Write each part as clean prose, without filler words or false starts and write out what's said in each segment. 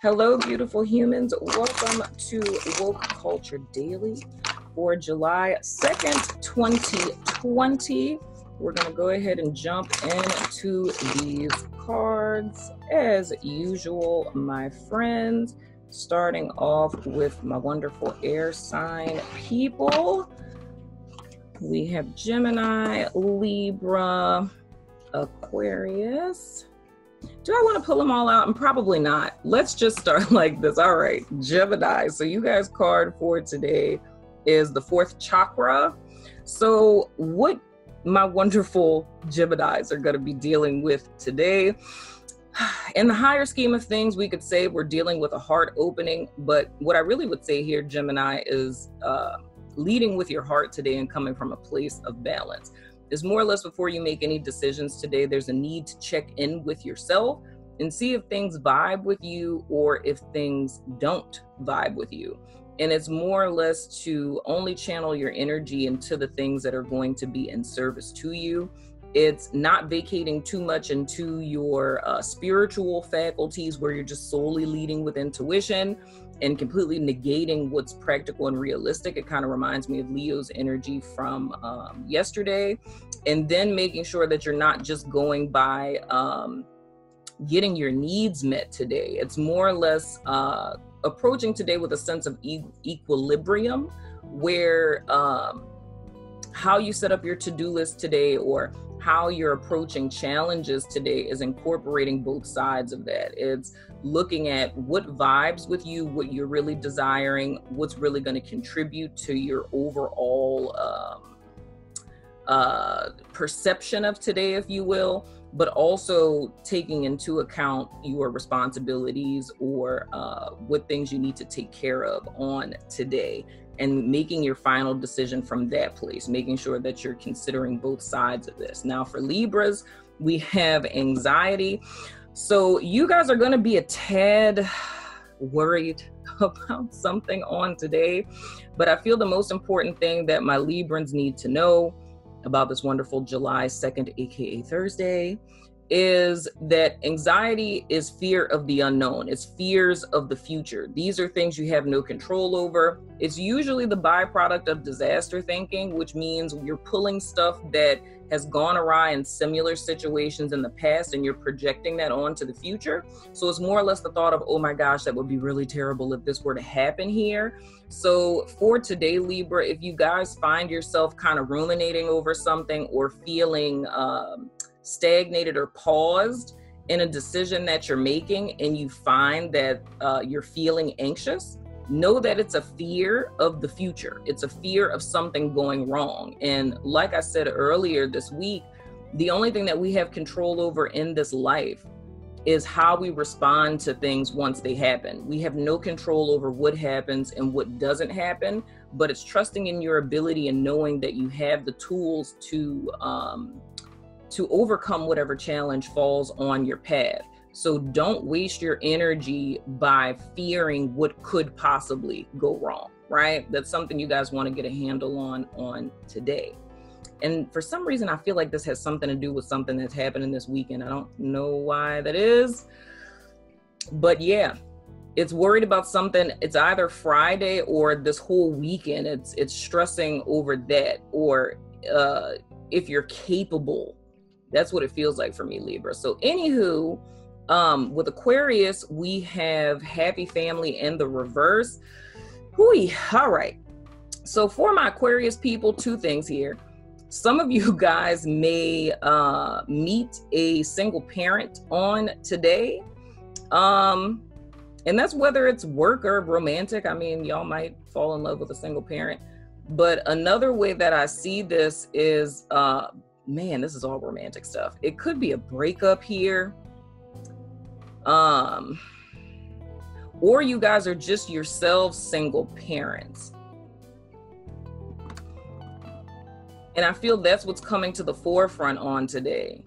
Hello, beautiful humans. Welcome to Woke Culture Daily for July 2nd, 2020. We're going to go ahead and jump into these cards as usual, my friends. Starting off with my wonderful air sign people. We have Gemini, Libra, Aquarius. Do I want to pull them all out? And probably not. Let's just start like this. All right, Gemini. So you guys' card for today is the fourth chakra. So what my wonderful Geminis are going to be dealing with today, in the higher scheme of things, we could say we're dealing with a heart opening. But what I really would say here, Gemini, is leading with your heart today and coming from a place of balance. Is more or less before you make any decisions today, there's a need to check in with yourself and see if things vibe with you or if things don't vibe with you. And it's more or less to only channel your energy into the things that are going to be in service to you. It's not vacating too much into your spiritual faculties where you're just solely leading with intuition and completely negating what's practical and realistic. It kind of reminds me of Leo's energy from yesterday. And then making sure that you're not just going by getting your needs met today. It's more or less approaching today with a sense of equilibrium, where how you set up your to-do list today or how you're approaching challenges today is incorporating both sides of that. It's looking at what vibes with you, what you're really desiring, what's really going to contribute to your overall perception of today, if you will, but also taking into account your responsibilities or what things you need to take care of on today, and making your final decision from that place, making sure that you're considering both sides of this. Now for Libras, we have anxiety. So you guys are going to be a tad worried about something on today, but I feel the most important thing that my Librans need to know about this wonderful July 2nd, aka Thursday, is that anxiety is fear of the unknown. It's fears of the future. These are things you have no control over. It's usually the byproduct of disaster thinking, which means you're pulling stuff that has gone awry in similar situations in the past and you're projecting that onto the future. So it's more or less the thought of, oh my gosh, that would be really terrible if this were to happen here. So for today, Libra, if you guys find yourself kind of ruminating over something or feeling stagnated or paused in a decision that you're making, and you find that you're feeling anxious, know that it's a fear of the future. It's a fear of something going wrong. And like I said earlier this week, the only thing that we have control over in this life is how we respond to things once they happen. We have no control over what happens and what doesn't happen, but it's trusting in your ability and knowing that you have the tools to overcome whatever challenge falls on your path. So don't waste your energy by fearing what could possibly go wrong, right? That's something you guys want to get a handle on today. And for some reason, I feel like this has something to do with something that's happening this weekend. I don't know why that is, but yeah, it's worried about something. It's either Friday or this whole weekend. It's stressing over that, or if you're capable. That's what it feels like for me, Libra. So anywho, with Aquarius, we have happy family in the reverse. Hooey. All right. So for my Aquarius people, two things here. Some of you guys may meet a single parent on today. And that's whether it's work or romantic. I mean, y'all might fall in love with a single parent. But another way that I see this is, man, this is all romantic stuff. It could be a breakup here. Or you guys are just yourselves single parents. And I feel that's what's coming to the forefront on today.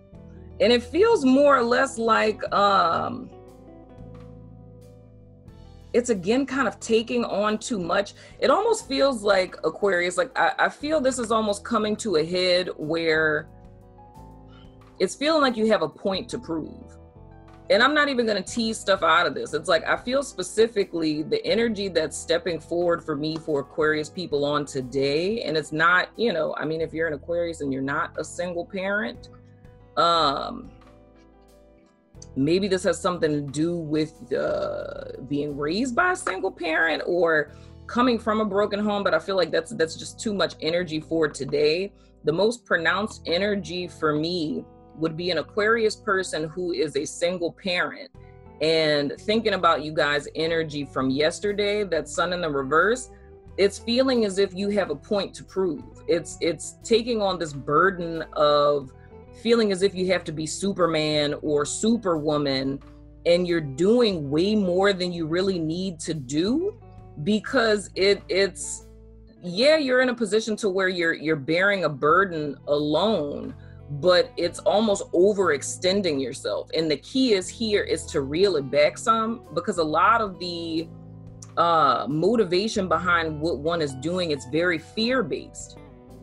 And it feels more or less like it's again kind of taking on too much. It almost feels like Aquarius, like I feel this is almost coming to a head where it's feeling like you have a point to prove. and I'm not even going to tease stuff out of this. It's like, I feel specifically the energy that's stepping forward for me for Aquarius people on today. And it's not, you know, I mean, if you're an Aquarius and you're not a single parent, maybe this has something to do with being raised by a single parent or coming from a broken home. But I feel like that's just too much energy for today. The most pronounced energy for me would be an Aquarius person who is a single parent. And thinking about you guys' energy from yesterday, that sun in the reverse, it's feeling as if you have a point to prove. It's taking on this burden of feeling as if you have to be Superman or Superwoman, and you're doing way more than you really need to do, because it's yeah, you're in a position to where you're bearing a burden alone, but it's almost overextending yourself. And the key is here is to reel it back some, because a lot of the motivation behind what one is doing, it's very fear-based.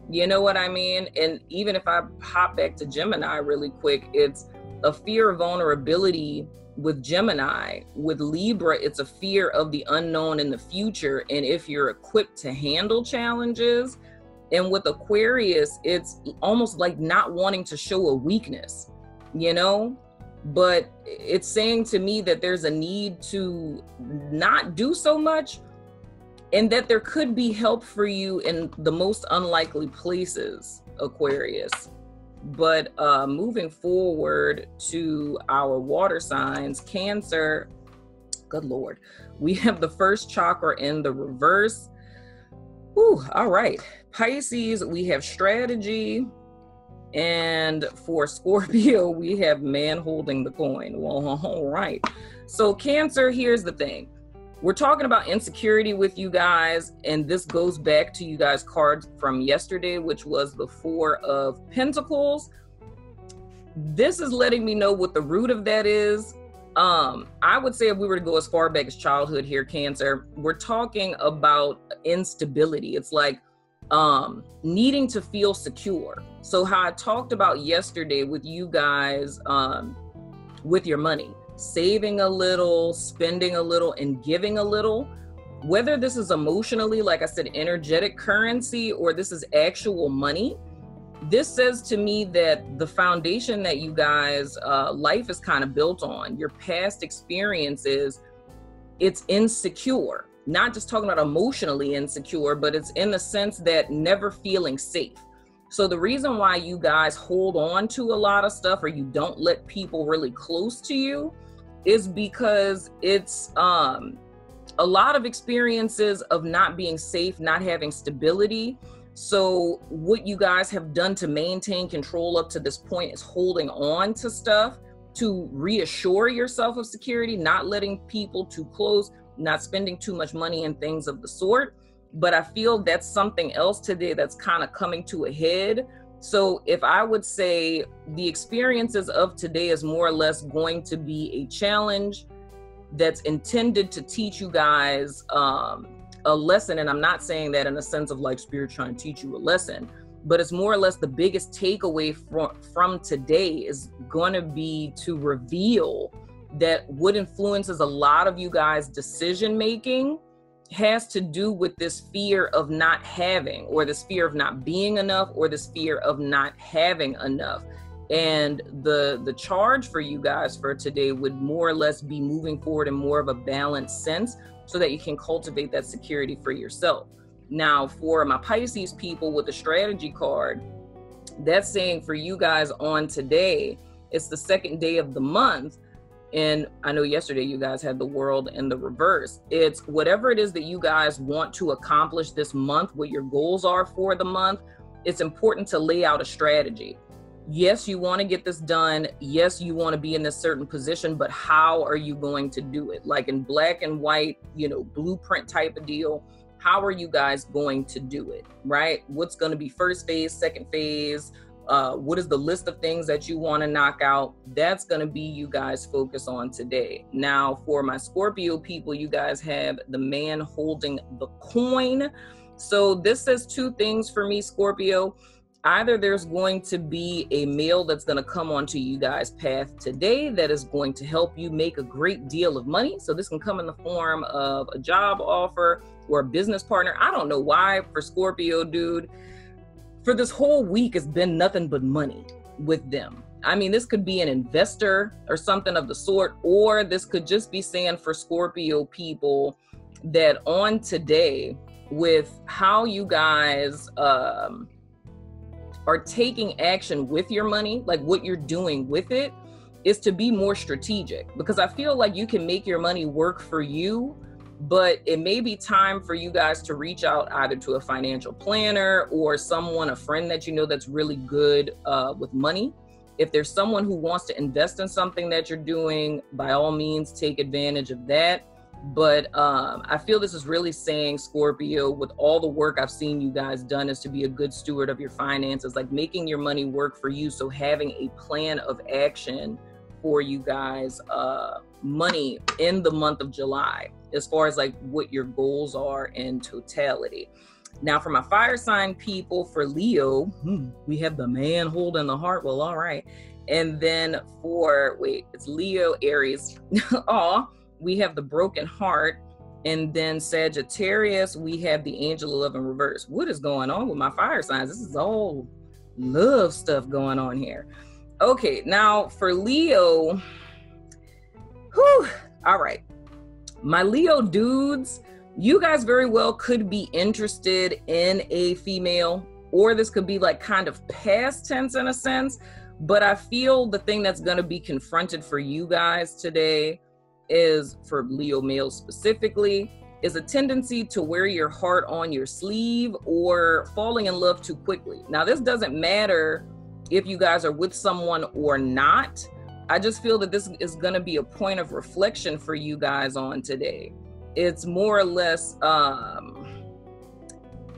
You know what I mean? And even if I hop back to Gemini really quick, it's a fear of vulnerability with Gemini. With Libra, it's a fear of the unknown in the future, and if you're equipped to handle challenges. And with Aquarius, it's almost like not wanting to show a weakness, you know? But it's saying to me that there's a need to not do so much, and that there could be help for you in the most unlikely places, Aquarius. But moving forward to our water signs, Cancer, good Lord, we have the first chakra in the reverse. Whew, all right. Pisces, we have strategy. And for Scorpio, we have man holding the coin. Well, all right. So Cancer, here's the thing. We're talking about insecurity with you guys, and this goes back to you guys' cards from yesterday, which was the Four of Pentacles. This is letting me know what the root of that is. I would say if we were to go as far back as childhood here, Cancer, we're talking about instability. It's like needing to feel secure. So how I talked about yesterday with you guys with your money, saving a little, spending a little, and giving a little, whether this is emotionally, like I said, energetic currency, or this is actual money, this says to me that the foundation that you guys, life is kind of built on, your past experiences, it's insecure. Not just talking about emotionally insecure, but it's in the sense that never feeling safe. So the reason why you guys hold on to a lot of stuff, or you don't let people really close to you, is because it's a lot of experiences of not being safe, not having stability. So what you guys have done to maintain control up to this point is holding on to stuff to reassure yourself of security, not letting people too close, not spending too much money and things of the sort. But I feel that's something else today that's kind of coming to a head. So if I would say the experiences of today is more or less going to be a challenge that's intended to teach you guys a lesson. And I'm not saying that in a sense of like Spirit trying to teach you a lesson, but it's more or less the biggest takeaway from today is going to be to reveal that what influences a lot of you guys' decision making has to do with this fear of not having, or this fear of not being enough, or this fear of not having enough. And the charge for you guys for today would more or less be moving forward in more of a balanced sense, so that you can cultivate that security for yourself. Now, for my Pisces people with the strategy card, that's saying for you guys on today, it's the second day of the month. And I know yesterday you guys had the world in the reverse. It's whatever it is that you guys want to accomplish this month, what your goals are for the month, it's important to lay out a strategy. Yes, you want to get this done. Yes, you want to be in this certain position, but how are you going to do it? Like in black and white, you know, blueprint type of deal. How are you guys going to do it, right? What's going to be first phase, second phase? What is the list of things that you want to knock out? That's going to be you guys focus on today. Now, for my Scorpio people, you guys have the man holding the coin. So this says two things for me, Scorpio. either there's going to be a male that's going to come onto you guys' path today that is going to help you make a great deal of money. So this can come in the form of a job offer or a business partner. I don't know why for Scorpio, dude, for this whole week, it's been nothing but money with them. I mean, this could be an investor or something of the sort, or this could just be saying for Scorpio people that on today, with how you guys are taking action with your money, like what you're doing with it, is to be more strategic. Because I feel like you can make your money work for you, but it may be time for you guys to reach out either to a financial planner or someone, a friend that you know that's really good with money. If there's someone who wants to invest in something that you're doing, by all means, take advantage of that. But I feel this is really saying, Scorpio, with all the work I've seen you guys done, is to be a good steward of your finances, like making your money work for you. So having a plan of action for you guys, money in the month of July, as far as like what your goals are in totality. Now for my fire sign people, for Leo, we have the man holding the heart. Well, all right. And then for, it's Leo, Aries. Aw. We have the broken heart. And then Sagittarius, we have the angel of love in reverse. What is going on with my fire signs? This is all love stuff going on here. Okay, now for Leo, all right. My Leo dudes, you guys very well could be interested in a female, or this could be like kind of past tense in a sense, but I feel the thing that's going to be confronted for you guys today is, for Leo males specifically, is a tendency to wear your heart on your sleeve or falling in love too quickly. Now, this doesn't matter if you guys are with someone or not. I just feel that this is going to be a point of reflection for you guys on today. It's more or less,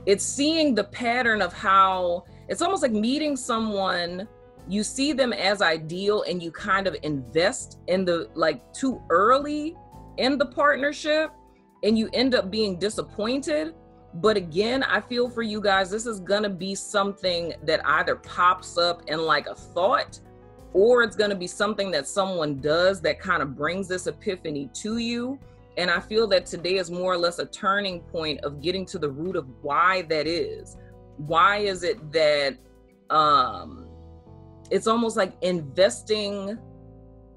it's seeing the pattern of how, it's almost like meeting someone, you see them as ideal and you kind of invest in the, like, too early in the partnership and you end up being disappointed. But again, I feel for you guys, this is gonna be something that either pops up in like a thought, or it's gonna be something that someone does that kind of brings this epiphany to you. And I feel that today is more or less a turning point of getting to the root of why that is. Why is it that, it's almost like investing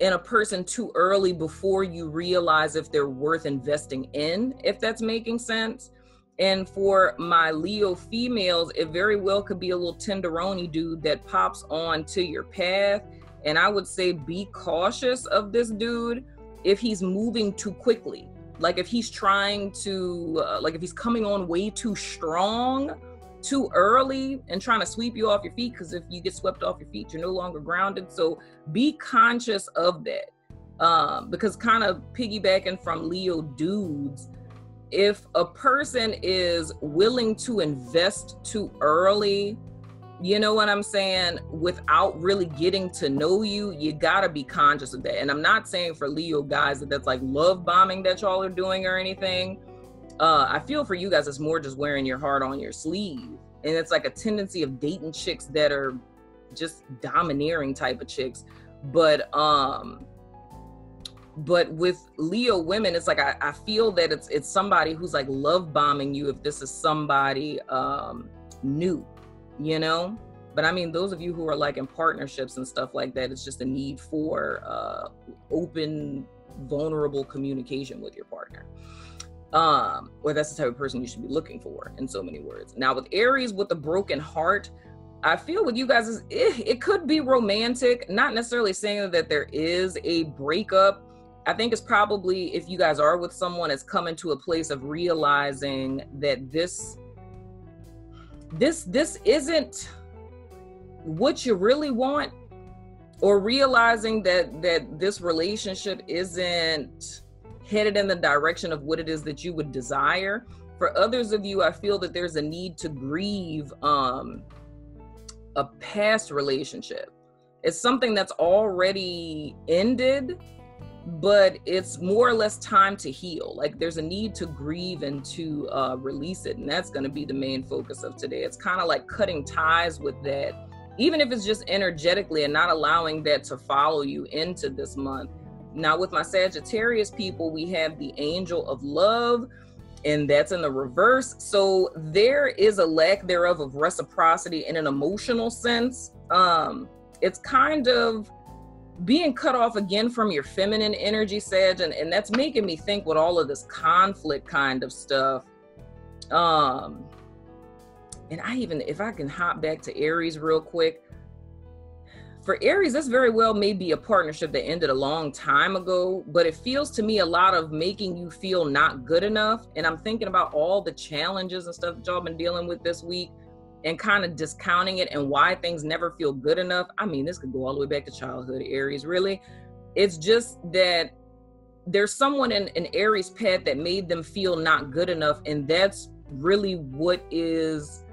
in a person too early before you realize if they're worth investing in, if that's making sense. And for my Leo females, it very well could be a little tenderoni dude that pops on to your path. And I would say be cautious of this dude if he's moving too quickly. Like if he's trying to, like if he's coming on way too strong, too early, and trying to sweep you off your feet, because if you get swept off your feet, you're no longer grounded. So be conscious of that. Because kind of piggybacking from Leo dudes, if a person is willing to invest too early, you know what I'm saying, without really getting to know you, you gotta be conscious of that. And I'm not saying for Leo guys that that's like love bombing that y'all are doing or anything. I feel for you guys, it's more just wearing your heart on your sleeve. And it's like a tendency of dating chicks that are just domineering type of chicks. But with Leo women, it's like, I feel that it's somebody who's like love bombing you if this is somebody new, you know? But I mean, those of you who are like in partnerships and stuff like that, it's just a need for open, vulnerable communication with your partner. Or that's the type of person you should be looking for, in so many words. Now with Aries with the broken heart, I feel with you guys is it could be romantic, not necessarily saying that there is a breakup. I think it's probably, if you guys are with someone, it's coming to a place of realizing that this isn't what you really want, or realizing that this relationship isn't headed in the direction of what it is that you would desire. For others of you, I feel that there's a need to grieve a past relationship. It's something that's already ended, but it's more or less time to heal. Like there's a need to grieve and to release it. And that's going to be the main focus of today. It's kind of like cutting ties with that, even if it's just energetically, and not allowing that to follow you into this month. Now with my Sagittarius people, we have the Angel of Love, and that's in the reverse. So there is a lack thereof of reciprocity in an emotional sense. It's kind of being cut off again from your feminine energy, Sag, and that's making me think with all of this conflict kind of stuff. And if I can hop back to Aries real quick. For Aries, this very well may be a partnership that ended a long time ago, but it feels to me a lot of making you feel not good enough. And I'm thinking about all the challenges and stuff that y'all been dealing with this week and kind of discounting it and why things never feel good enough. I mean, this could go all the way back to childhood, Aries, really. It's just that there's someone in an Aries path that made them feel not good enough. And that's really what is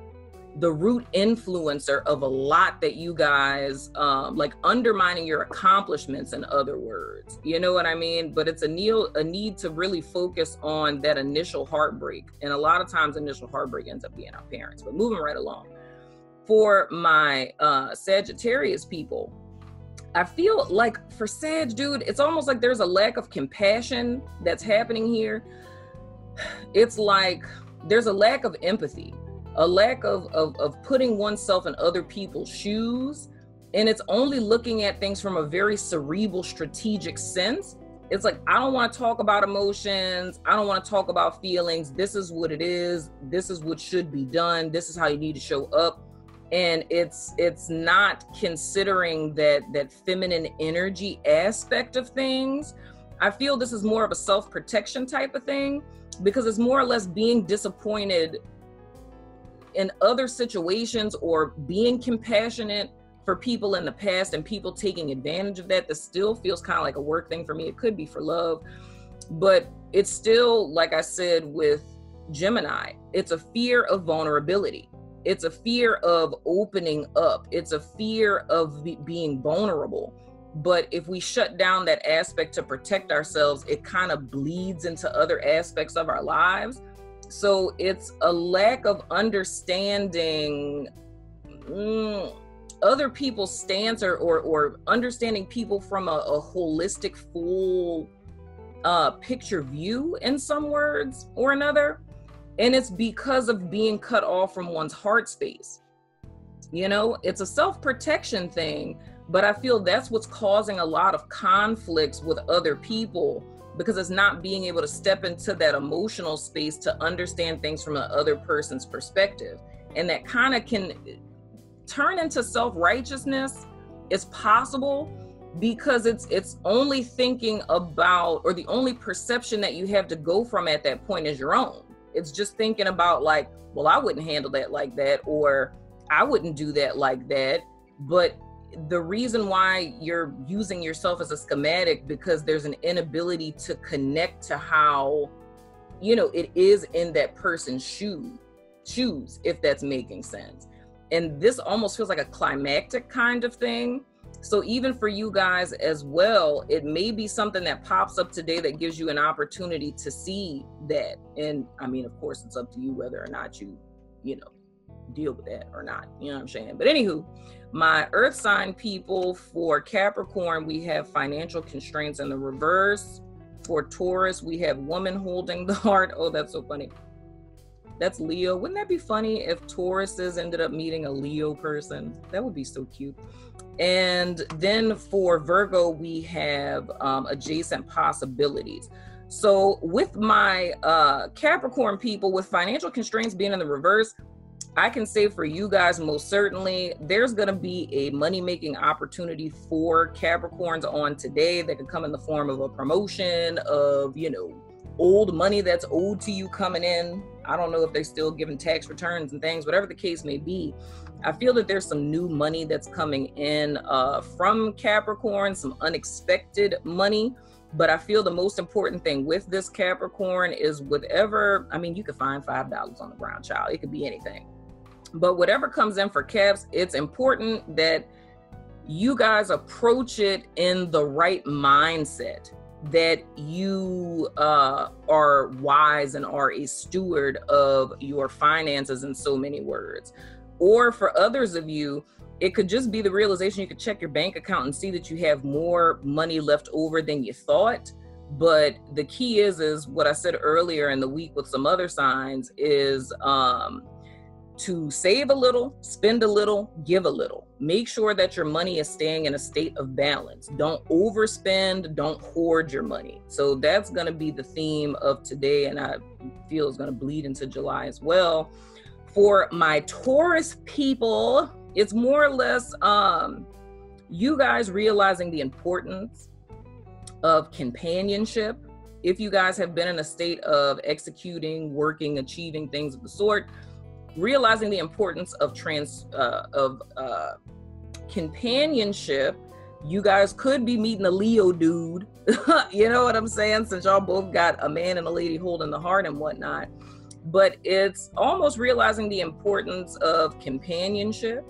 the root influencer of a lot that you guys like undermining your accomplishments, in other words, you know what I mean? But it's a need to really focus on that initial heartbreak. And a lot of times initial heartbreak ends up being our parents. But moving right along, for my Sagittarius people, I feel like for Sag, dude, it's almost like there's a lack of compassion that's happening here. It's like there's a lack of empathy, a lack of putting oneself in other people's shoes. And it's only looking at things from a very cerebral, strategic sense. It's like, I don't want to talk about emotions. I don't want to talk about feelings. This is what it is. This is what should be done. This is how you need to show up. And it's not considering that feminine energy aspect of things. I feel this is more of a self-protection type of thing, because it's more or less being disappointed in other situations or being compassionate for people in the past and people taking advantage of that. This still feels kind of like a work thing for me. It could be for love, but it's still, like I said, with Gemini, it's a fear of vulnerability. It's a fear of opening up. It's a fear of being vulnerable. But if we shut down that aspect to protect ourselves, it kind of bleeds into other aspects of our lives. So it's a lack of understanding other people's stance or understanding people from a holistic, full picture view in some words or another. And it's because of being cut off from one's heart space. You know, it's a self-protection thing, but I feel that's what's causing a lot of conflicts with other people, because it's not being able to step into that emotional space to understand things from the other person's perspective. And that kind of can turn into self-righteousness. It's possible because it's only thinking about, or the only perception that you have to go from at that point is your own. It's just thinking about like, well, I wouldn't handle that like that, or I wouldn't do that like that. But the reason why you're using yourself as a schematic, because there's an inability to connect to how, you know, it is in that person's shoes, if that's making sense. And this almost feels like a climactic kind of thing. So even for you guys as well, it may be something that pops up today that gives you an opportunity to see that. And I mean, of course, it's up to you whether or not you know, deal with that or not. You know what I'm saying? But anywho, my earth sign people, for Capricorn, we have financial constraints in the reverse. For Taurus, we have woman holding the heart. Oh, that's so funny. That's Leo. Wouldn't that be funny if Tauruses ended up meeting a Leo person? That would be so cute. And then for Virgo, we have adjacent possibilities. So with my Capricorn people, with financial constraints being in the reverse, I can say for you guys, most certainly, there's going to be a money-making opportunity for Capricorns on today that could come in the form of a promotion, of, you know, old money that's owed to you coming in. I don't know if they're still giving tax returns and things, whatever the case may be. I feel that there's some new money that's coming in from Capricorn, some unexpected money. But I feel the most important thing with this Capricorn is whatever, I mean, you could find $5 on the ground, child. It could be anything. But whatever comes in for Caps, it's important that you guys approach it in the right mindset. that you are wise and are a steward of your finances, in so many words. Or for others of you, it could just be the realization you could check your bank account and see that you have more money left over than you thought. But the key is what I said earlier in the week with some other signs is to save a little, spend a little, give a little. Make sure that your money is staying in a state of balance. Don't overspend, don't hoard your money. So that's going to be the theme of today, and I feel it's going to bleed into July as well. For my Taurus people, it's more or less you guys realizing the importance of companionship. If you guys have been in a state of executing, working, achieving things of the sort, realizing the importance of companionship. You guys could be meeting a Leo dude, you know what I'm saying, since y'all both got a man and a lady holding the heart and whatnot. But it's almost realizing the importance of companionship,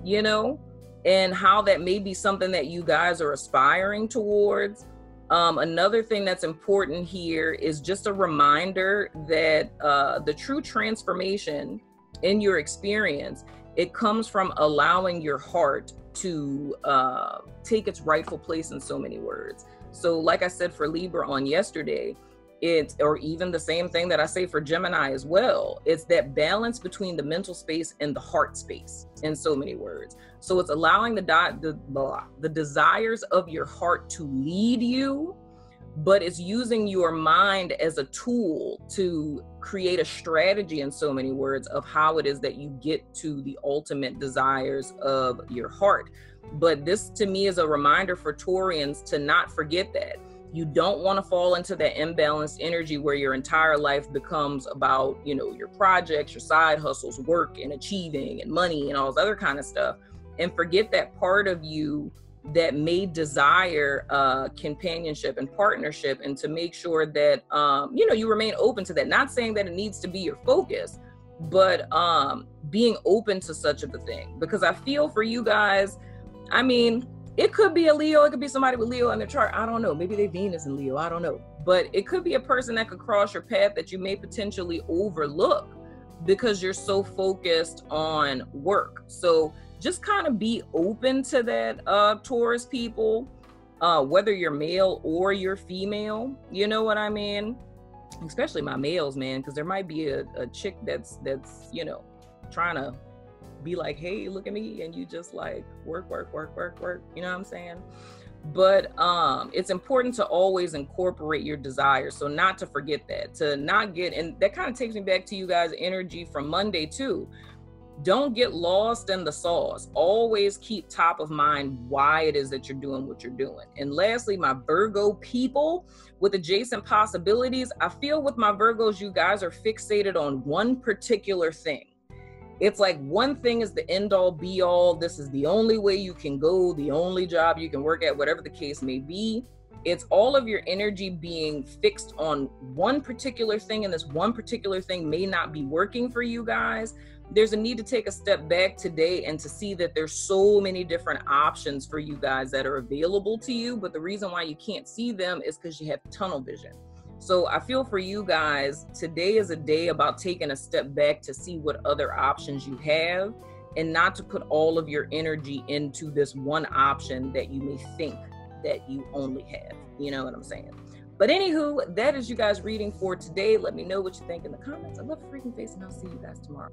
you know, and how that may be something that you guys are aspiring towards. Another thing that's important here is just a reminder that the true transformation in your experience, it comes from allowing your heart to take its rightful place, in so many words. So like I said for Libra on yesterday, or even the same thing that I say for Gemini as well, it's that balance between the mental space and the heart space, in so many words. So it's allowing the desires of your heart to lead you, but it's using your mind as a tool to create a strategy, in so many words, of how it is that you get to the ultimate desires of your heart. But this to me is a reminder for Taurians to not forget that. You don't want to fall into that imbalanced energy where your entire life becomes about, you know, your projects, your side hustles, work and achieving and money and all this other kind of stuff, and forget that part of you that may desire companionship and partnership, and to make sure that, you know, you remain open to that. Not saying that it needs to be your focus, but being open to such of a thing. Because I feel for you guys, I mean, it could be a Leo, it could be somebody with Leo in their chart. I don't know. Maybe they Venus in Leo. I don't know. But it could be a person that could cross your path that you may potentially overlook because you're so focused on work. So just kind of be open to that, Taurus people, whether you're male or you're female. You know what I mean? Especially my males, man, because there might be a chick that's, you know, trying to be like, hey, look at me, and you just like work, you know what I'm saying? But it's important to always incorporate your desires, so not to forget that, to not get, and that kind of takes me back to you guys' energy from Monday too. Don't get lost in the sauce. Always keep top of mind why it is that you're doing what you're doing. And lastly, my Virgo people with adjacent possibilities, I feel with my Virgos, you guys are fixated on one particular thing. It's like one thing is the end all be all. This is the only way you can go, the only job you can work at, whatever the case may be. It's all of your energy being fixed on one particular thing, and this one particular thing may not be working for you guys. There's a need to take a step back today and to see that there's so many different options for you guys that are available to you. But the reason why you can't see them is because you have tunnel vision. So I feel for you guys, today is a day about taking a step back to see what other options you have, and not to put all of your energy into this one option that you may think that you only have. You know what I'm saying? But anywho, that is you guys reading for today. Let me know what you think in the comments. I love your freaking face, and I'll see you guys tomorrow.